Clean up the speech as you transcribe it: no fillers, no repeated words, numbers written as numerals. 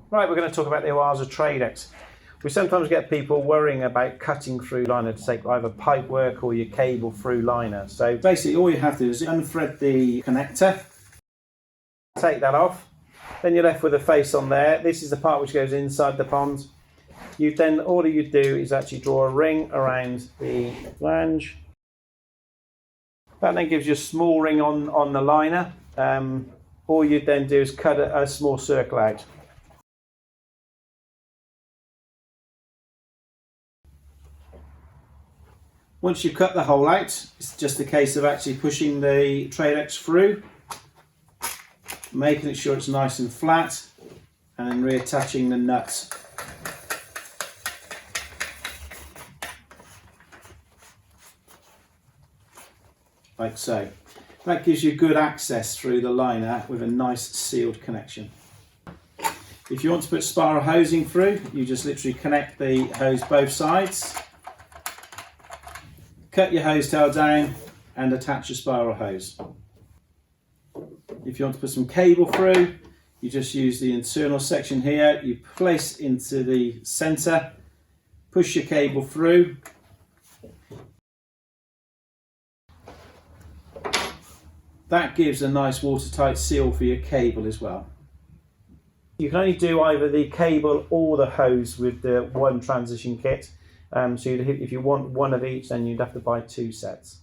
Right, we're going to talk about the Oasa Tradux. We sometimes get people worrying about cutting through liner to take either pipe work or your cable through liner. So basically all you have to do is unthread the connector, take that off, then you're left with a face on there. This is the part which goes inside the pond. All you do is actually draw a ring around the flange. That then gives you a small ring on the liner. All you then do is cut a small circle out. Once you've cut the hole out, it's just a case of actually pushing the Tradux through, making sure it's nice and flat, and then reattaching the nut. Like so. That gives you good access through the liner with a nice sealed connection. If you want to put spiral hosing through, you just literally connect the hose both sides, cut your hose tail down and attach your spiral hose. If you want to put some cable through, you just use the internal section here, you place into the centre, push your cable through, that gives a nice watertight seal for your cable as well. You can only do either the cable or the hose with the one transition kit. So if you want one of each, then you'd have to buy 2 sets.